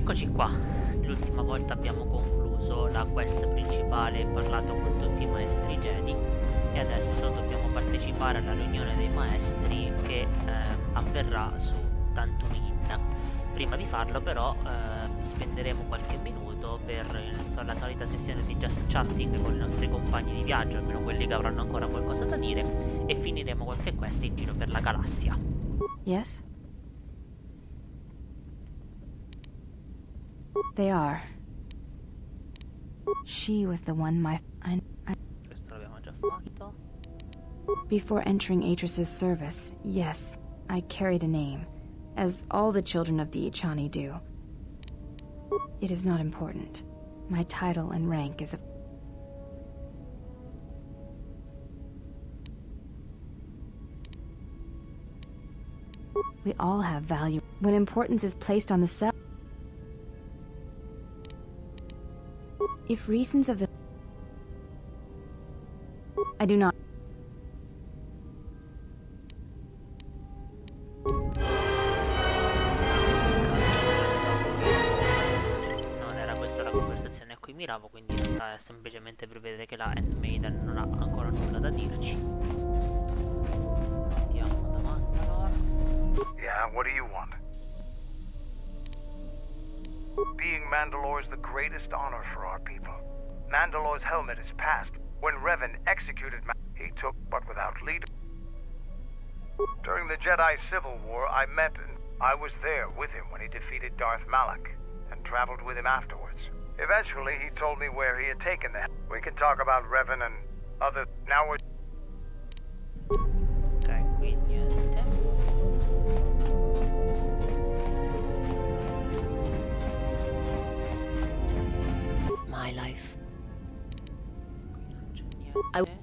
Eccoci qua, l'ultima volta abbiamo concluso la quest principale e parlato con tutti i maestri Jedi e adesso dobbiamo partecipare alla riunione dei maestri che avverrà su Tatooine. Prima di farlo però spenderemo qualche minuto per la solita sessione di just chatting con i nostri compagni di viaggio, almeno quelli che avranno ancora qualcosa da dire, e finiremo qualche quest in giro per la galassia. Yes? They are. She was the one Questo l'abbiamo già fatto. Before entering Atris's service, yes, I carried a name, as all the children of the Ichani do. It is not important. My title and rank is We all have value. When importance is placed on the self, if reasons of the... I do not... Non era questa la conversazione a cui miravo, quindi sta semplicemente per vedere che la Handmaiden non ha ancora nulla da dirci. Andiamo da Mandalore. Yeah, what do you want? Being Mandalore is the greatest honor for our people. Mandalore's helmet is past. When Revan executed he took, but without leader. During the Jedi Civil War, I met and I was there with him when he defeated Darth Malak, and traveled with him afterwards. Eventually, he told me where he had taken them. We can talk about Revan and other... Now we're... Ok, qui niente. My life. Qui non c'è niente.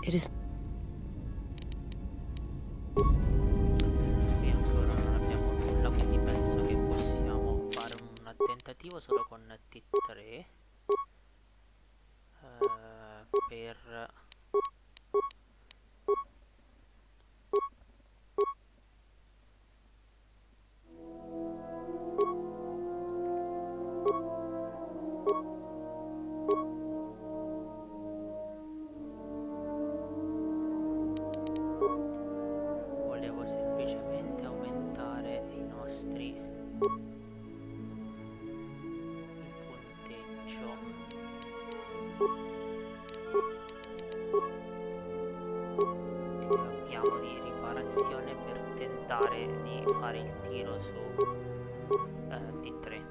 It is... Qui ancora non abbiamo nulla, quindi penso che possiamo fare un tentativo solo con T3 per... Volevo semplicemente aumentare il punteggio. Che abbiamo di riparazione per tentare di fare il tiro su T3.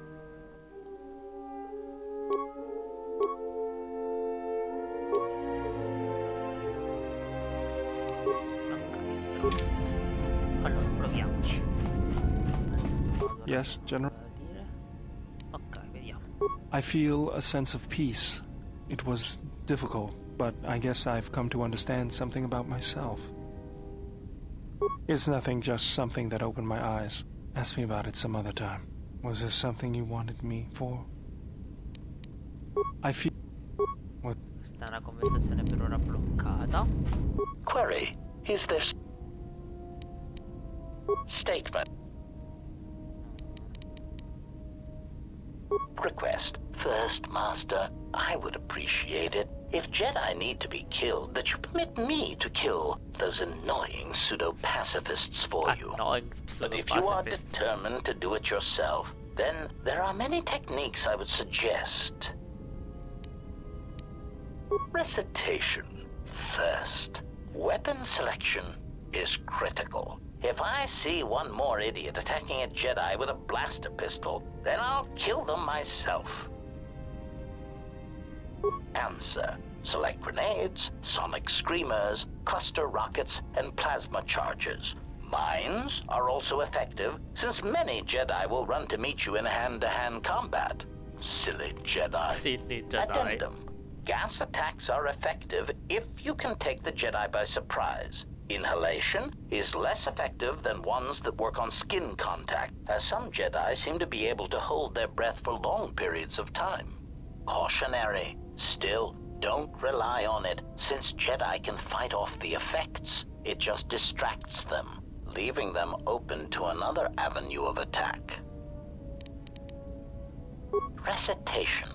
Allora proviamoci. Yes, General. Ok, vediamo. I feel a sense of peace. It was difficult, but I guess I've come to understand something about myself. It's nothing, just something that opened my eyes. Ask me about it some other time. Was there something you wanted me for? I feel... Questa è una conversazione per ora bloccata. Query, is this statement? Request. First, Master, I would appreciate it if Jedi need to be killed, that you permit me to kill those annoying pseudo-pacifists for you. But if you are determined to do it yourself, then there are many techniques I would suggest. Recitation first. Weapon selection is critical. If I see one more idiot attacking a Jedi with a blaster pistol, then I'll kill them myself. Answer. Select grenades, sonic screamers, cluster rockets, and plasma charges. Mines are also effective, since many Jedi will run to meet you in hand-to-hand combat. Silly Jedi. Silly Jedi. Addendum. Gas attacks are effective if you can take the Jedi by surprise. Inhalation is less effective than ones that work on skin contact, as some Jedi seem to be able to hold their breath for long periods of time. Cautionary. Still, don't rely on it, since Jedi can fight off the effects. It just distracts them. leaving them open to another avenue of attack. Recitation.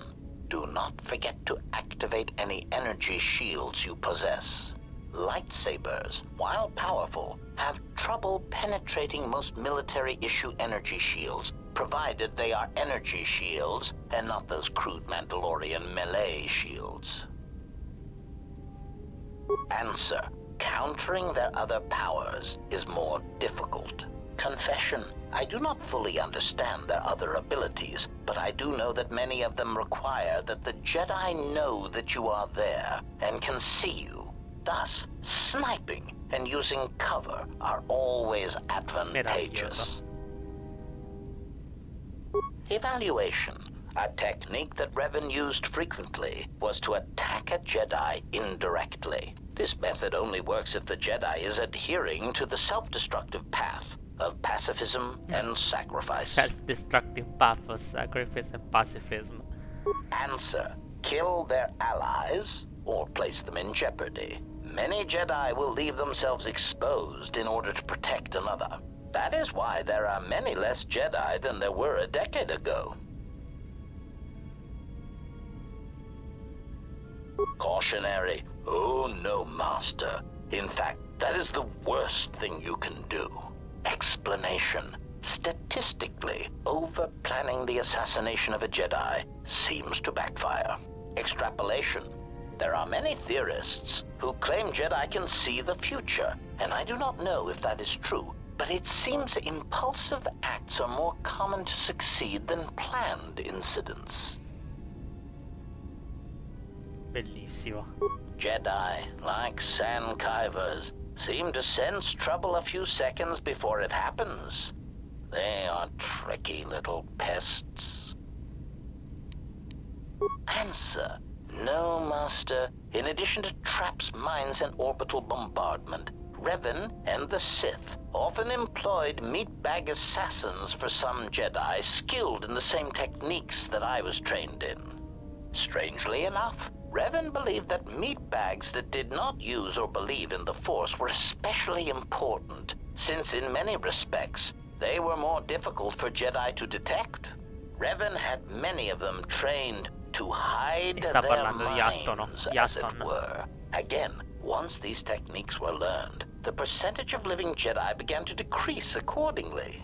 Do not forget to activate any energy shields you possess. Lightsabers, while powerful, have trouble penetrating most military-issue energy shields, provided they are energy shields and not those crude Mandalorian melee shields. Answer. Countering their other powers is more difficult. Confession. I do not fully understand their other abilities, but I do know that many of them require that the Jedi know that you are there and can see you. Thus, sniping and using cover are always advantageous. Evaluation. A technique that Revan used frequently was to attack a Jedi indirectly. This method only works if the Jedi is adhering to the self-destructive path of pacifism and sacrifice. Self-destructive path of sacrifice and pacifism. Answer. Kill their allies or place them in jeopardy. Many Jedi will leave themselves exposed in order to protect another. That is why there are many less Jedi than there were a decade ago. Cautionary. Oh no, Master. In fact, that is the worst thing you can do. Explanation. Statistically, over-planning the assassination of a Jedi seems to backfire. Extrapolation. There are many theorists who claim Jedi can see the future, and I do not know if that is true, but it seems impulsive acts are more common to succeed than planned incidents. Bellissimo. Jedi, like sand kivers, seem to sense trouble a few seconds before it happens. They are tricky little pests. Answer. No, Master. In addition to traps, mines, and orbital bombardment, Revan and the Sith often employed meatbag assassins for some Jedi skilled in the same techniques that I was trained in. Strangely enough, Revan believed that meatbags that did not use or believe in the Force were especially important, since in many respects, they were more difficult for Jedi to detect. Revan had many of them trained to hide their minds, as it were. Again, once these techniques were learned, the percentage of living Jedi began to decrease accordingly.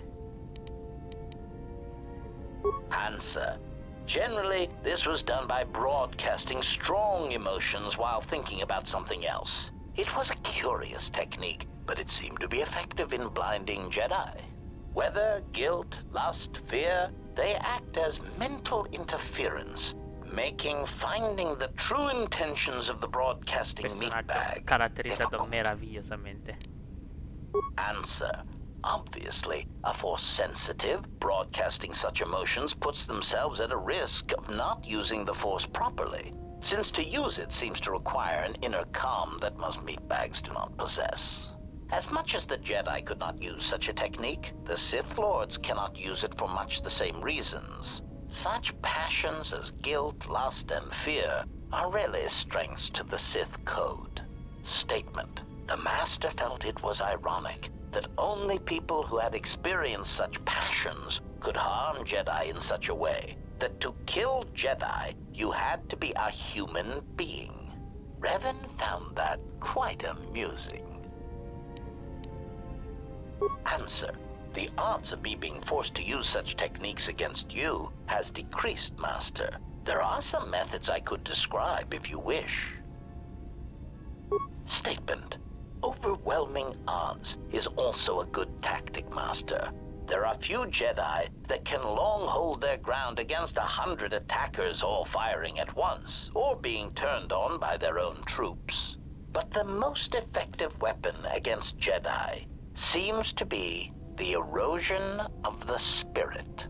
Answer. Generally, this was done by broadcasting strong emotions while thinking about something else. It was a curious technique, but it seemed to be effective in blinding Jedi. Whether guilt, lust, fear, they act as mental interference, making finding the true intentions of the broadcasting meatbag caratterizzato meravigliosamente. Answer. Obviously, a Force-sensitive broadcasting such emotions puts themselves at a risk of not using the Force properly, since to use it seems to require an inner calm that most meatbags do not possess. As much as the Jedi could not use such a technique, the Sith Lords cannot use it for much the same reasons. Such passions as guilt, lust, and fear are really strengths to the Sith code. Statement. The Master felt it was ironic that only people who had experienced such passions could harm Jedi in such a way that to kill Jedi, you had to be a human being. Revan found that quite amusing. Answer. The odds of me being forced to use such techniques against you has decreased, Master. There are some methods I could describe if you wish. Statement. Overwhelming odds is also a good tactic, Master. There are few Jedi that can long hold their ground against 100 attackers all firing at once, or being turned on by their own troops. But the most effective weapon against Jedi seems to be the erosion of the spirit.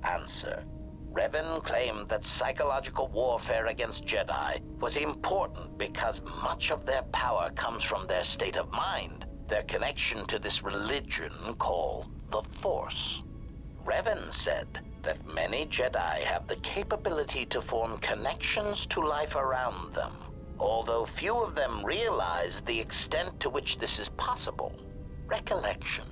Answer. Revan claimed that psychological warfare against Jedi was important because much of their power comes from their state of mind, their connection to this religion called the Force. Revan said that many Jedi have the capability to form connections to life around them, although few of them realize the extent to which this is possible. Recollection.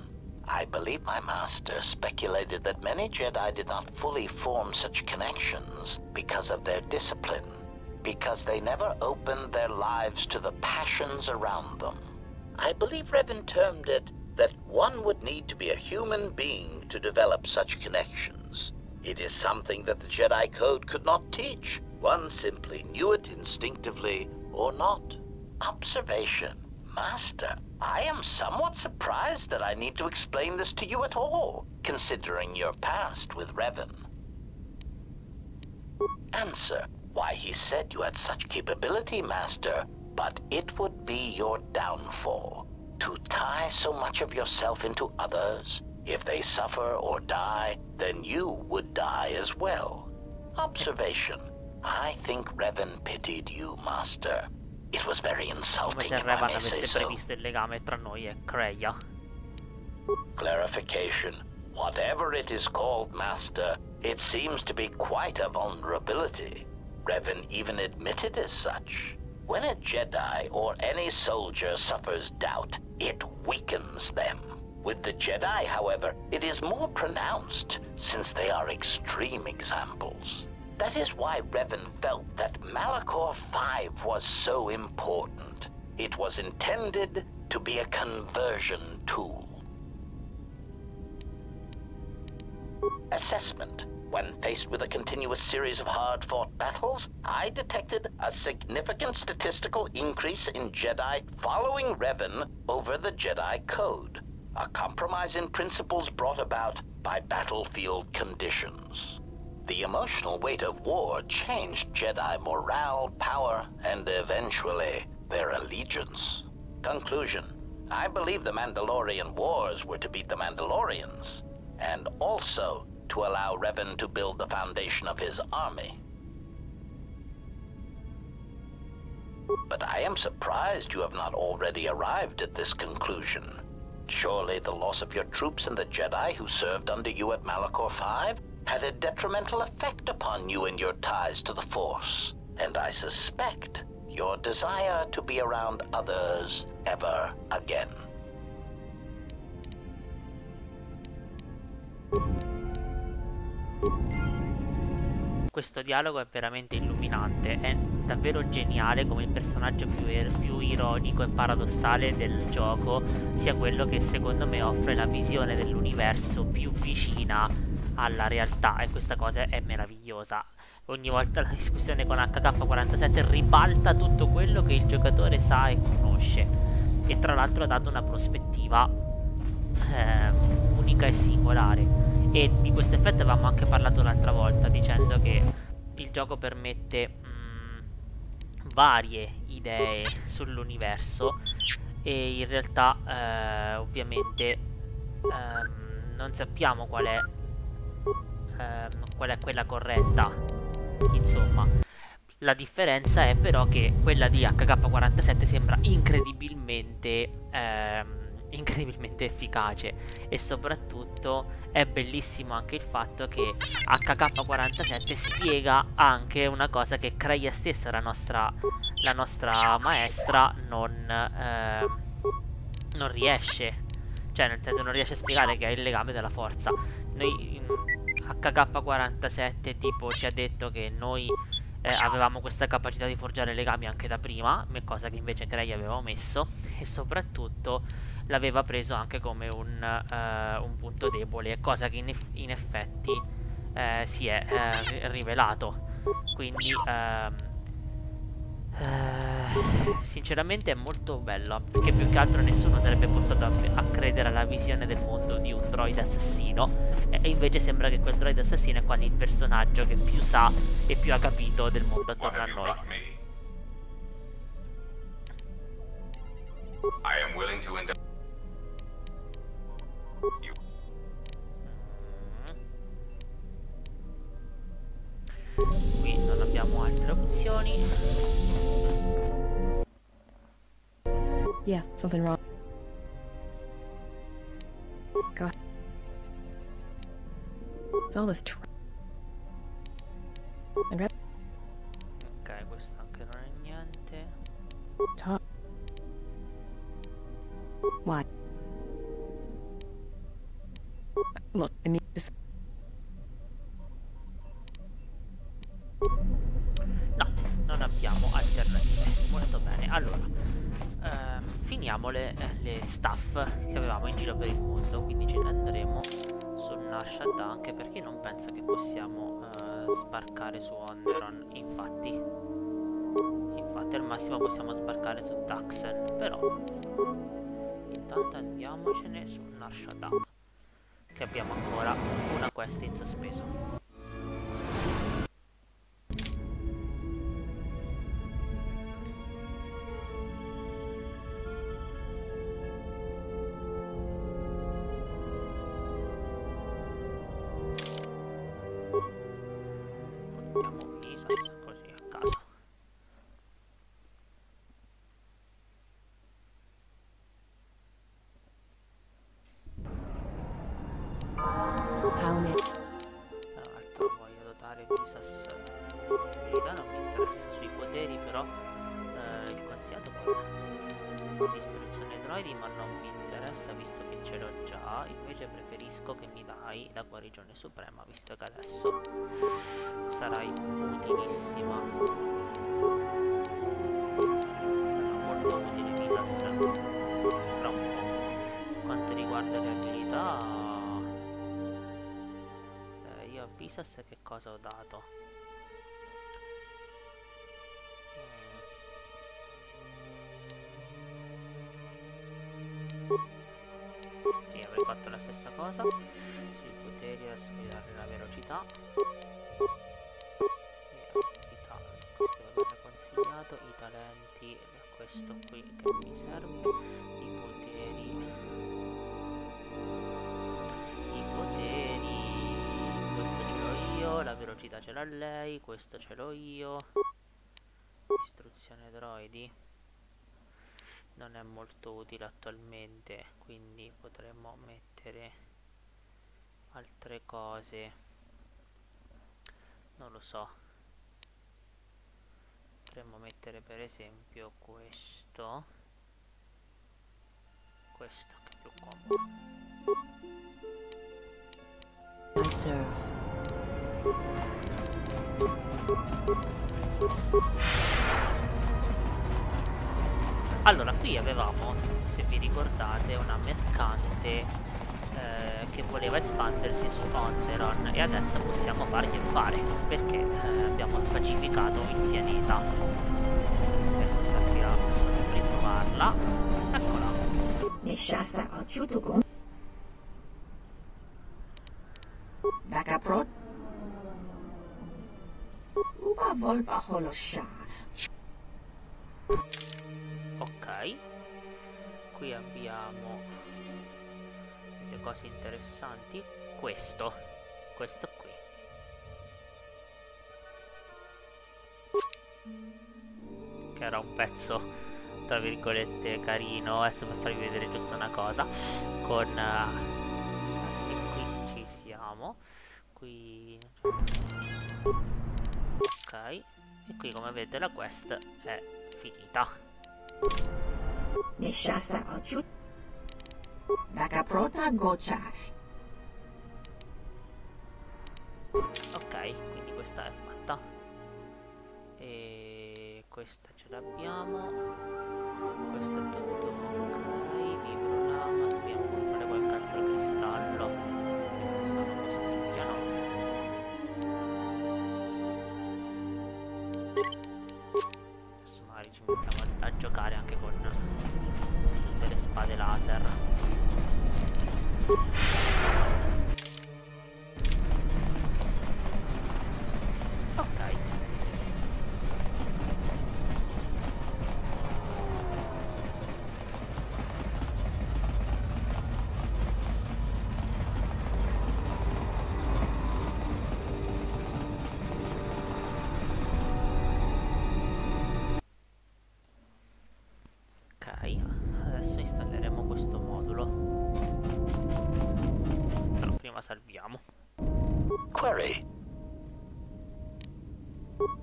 I believe my master speculated that many Jedi did not fully form such connections because of their discipline, because they never opened their lives to the passions around them. I believe Revan termed it that one would need to be a human being to develop such connections. It is something that the Jedi Code could not teach. One simply knew it instinctively or not. Observation. Master, I am somewhat surprised that I need to explain this to you at all, considering your past with Revan. Answer. Why, he said you had such capability, Master, but it would be your downfall. To tie so much of yourself into others, if they suffer or die, then you would die as well. Observation. I think Revan pitied you, Master. It was very Come insulting, se if I Revan may say avesse so. previsto il legame tra noi e Kreia. Clarification. Whatever it is called, Master, it seems to be quite a vulnerability. Revan even admitted as such. When a Jedi or any soldier suffers doubt, it weakens them. With the Jedi, however, it is more pronounced, since they are extreme examples. That is why Revan felt that Malachor 5 was so important. It was intended to be a conversion tool. Assessment. When faced with a continuous series of hard-fought battles, I detected a significant statistical increase in Jedi following Revan over the Jedi Code, a compromise in principles brought about by battlefield conditions. The emotional weight of war changed Jedi morale, power, and eventually their allegiance. Conclusion. I believe the Mandalorian Wars were to beat the Mandalorians, and also to allow Revan to build the foundation of his army. But I am surprised you have not already arrived at this conclusion. Surely the loss of your troops and the Jedi who served under you at Malachor 5 had a detrimental effect upon you and your ties to the Force, and I suspect your desire to be around others ever again. Questo dialogo è veramente illuminante, è davvero geniale come il personaggio più ironico e paradossale del gioco sia quello che secondo me offre la visione dell'universo più vicina alla realtà, e questa cosa è meravigliosa. Ogni volta la discussione con HK47 ribalta tutto quello che il giocatore sa e conosce, e tra l'altro ha dato una prospettiva unica e singolare. E di questo effetto avevamo anche parlato l'altra volta, dicendo che il gioco permette varie idee sull'universo, e in realtà ovviamente non sappiamo qual è quella corretta. Insomma, la differenza è però che quella di HK47 sembra incredibilmente efficace, e soprattutto è bellissimo anche il fatto che HK47 spiega anche una cosa che Kreia stessa, la nostra maestra, non riesce, cioè nel senso non riesce a spiegare, che è il legame della forza. Noi HK47 tipo ci ha detto che noi avevamo questa capacità di forgiare legami anche da prima, cosa che invece Kreia aveva omesso, e soprattutto l'aveva preso anche come un punto debole, cosa che in effetti si è rivelato. Quindi sinceramente è molto bella, perché più che altro nessuno sarebbe portato a credere alla visione del mondo di un droid assassino, e invece sembra che quel droid assassino è quasi il personaggio che più sa e più ha capito del mondo attorno a noi. Qui non abbiamo altre opzioni. Yeah, something wrong. God. It's all this and Ok, questo anche non è niente. talk. Why? Look, I mean, No, non abbiamo alternative. Molto bene. Allora, finiamo le staff che avevamo in giro per il mondo. Quindi ce ne andremo sul Narshad, anche perché non penso che possiamo sbarcare su Onderon. Infatti al massimo possiamo sbarcare su Taxen. Però intanto andiamocene sul Narshad, che abbiamo ancora una quest in sospeso. Portiamo Visas così a caso. Tra l'altro voglio dotare Visas di abilità, non mi interessa. Sui poteri però il consigliato con distruzione droidi, ma non mi interessa visto che ce l'ho già. Invece preferisco che mi dai la guarigione suprema, visto che adesso sarai utilissima. No, molto utile Visas tra un po'. Quanto riguarda le abilità, io a Visas che cosa ho dato? Sì, avrei fatto la stessa cosa. Sui poteri adesso devo dare la velocità e abilità, questo va bene consigliato. I talenti, questo qui che mi serve. I poteri, questo ce l'ho io, la velocità ce l'ha lei, questo ce l'ho io. Istruzione droidi non è molto utile attualmente, quindi potremmo mettere altre cose, non lo so. Potremmo mettere per esempio questo che è più comodo. I serve. Allora, qui avevamo, se vi ricordate, una mercante che voleva espandersi su Onderon, e adesso possiamo farglielo fare perché abbiamo pacificato il pianeta. Adesso servirà solo ritrovarla. Eccola. Nishasa Achutukun Dakaprot Uba Volpa Holosha. Ok, qui abbiamo delle cose interessanti. Questo qui, che era un pezzo tra virgolette carino. Adesso per farvi vedere giusto una cosa con e qui ci siamo, qui ok, e qui come vedete la quest è finita. Nishasa Achut Dakaprota Gocha. Ok, quindi questa è fatta e questa ce l'abbiamo, questo è tutto ok. Vibrolama, dobbiamo comprare qualche altro cristallo. Questi sono posticchia, no? Adesso magari ci mettiamo a giocare anche con delle spade laser. Ok. Ok, adesso installeremo questo modulo. Però prima salviamo. Query.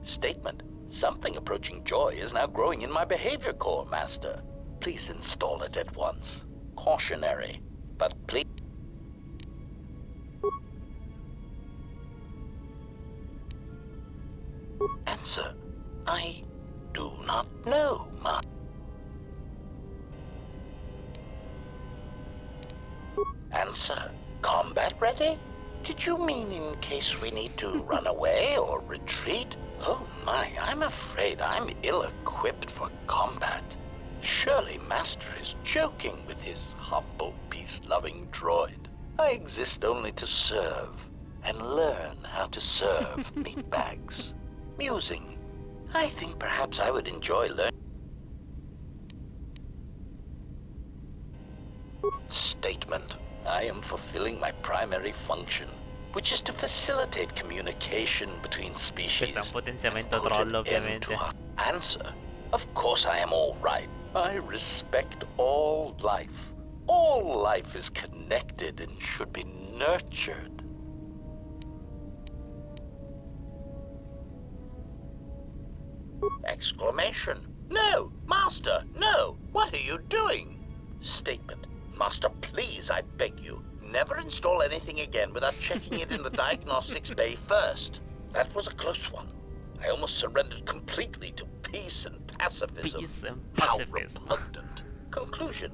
Statement. Something approaching joy is now growing in my behavior core, Master. Please install it at once. Cautionary, but please. I do not know, Master. Answer, combat ready? Did you mean in case we need to run away or retreat? Oh my, I'm afraid I'm ill-equipped for combat. Surely Master is joking with his humble, peace-loving droid. I exist only to serve, and learn how to serve meatbags. Musing. I think perhaps I would enjoy learning. Statement. I am fulfilling my primary function, which is to facilitate communication between species. Questo è un potenziamento troll, ovviamente. Answer. Of course I am all right. I respect all life. All life is connected and should be nurtured. Exclamation. No, Master, no! What are you doing? Statement. Master, please, I beg you, never install anything again without checking it in the diagnostics bay first. That was a close one. I almost surrendered completely to peace and pacifism. Peace and How pacifism. repugnant. Conclusion.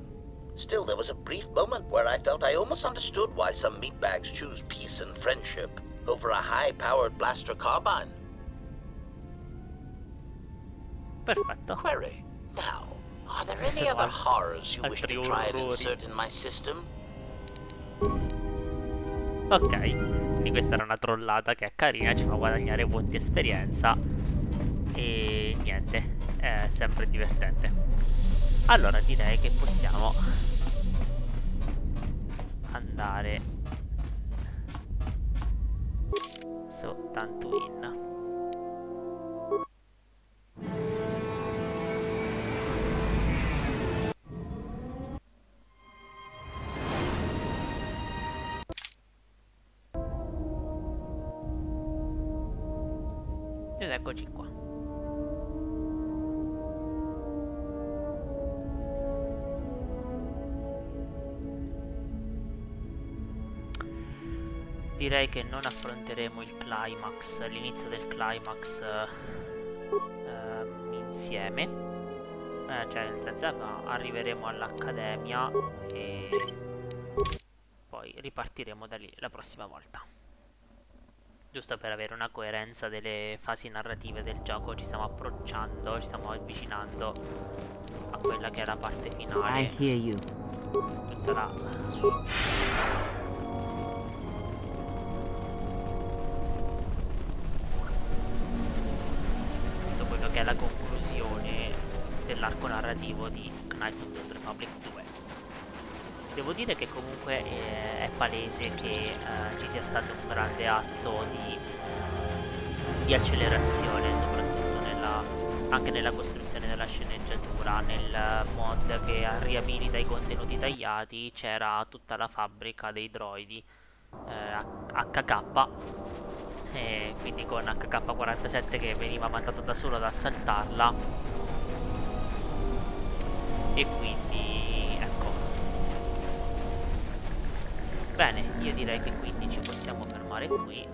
Still, there was a brief moment where I felt I almost understood why some meatbags choose peace and friendship over a high-powered blaster carbine. Perfetto. Query. Now, are there any other horrors you wish to try and insert in my system? Ok, quindi questa era una trollata che è carina, ci fa guadagnare punti esperienza e niente, è sempre divertente. Allora direi che possiamo andare su Tatooine. Ed eccoci qua. Direi che non affronteremo il climax, l'inizio del climax insieme, cioè nel senso arriveremo all'accademia e poi ripartiremo da lì la prossima volta. Giusto per avere una coerenza delle fasi narrative del gioco, ci stiamo approcciando, ci stiamo avvicinando a quella che è la parte finale. I hear you. Tutta la... tutto quello che è la conclusione dell'arco narrativo di Knights of the Old Republic 2. Devo dire che comunque è palese che ci sia stato un grande atto di accelerazione, soprattutto anche nella costruzione della sceneggiatura. Nel mod che riabilita i contenuti tagliati c'era tutta la fabbrica dei droidi HK, e quindi con HK-47 che veniva mandato da solo ad assaltarla, e quindi ecco. Bene, io direi che quindi ci possiamo fermare qui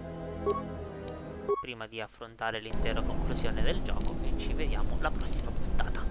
prima di affrontare l'intera conclusione del gioco, e ci vediamo la prossima puntata.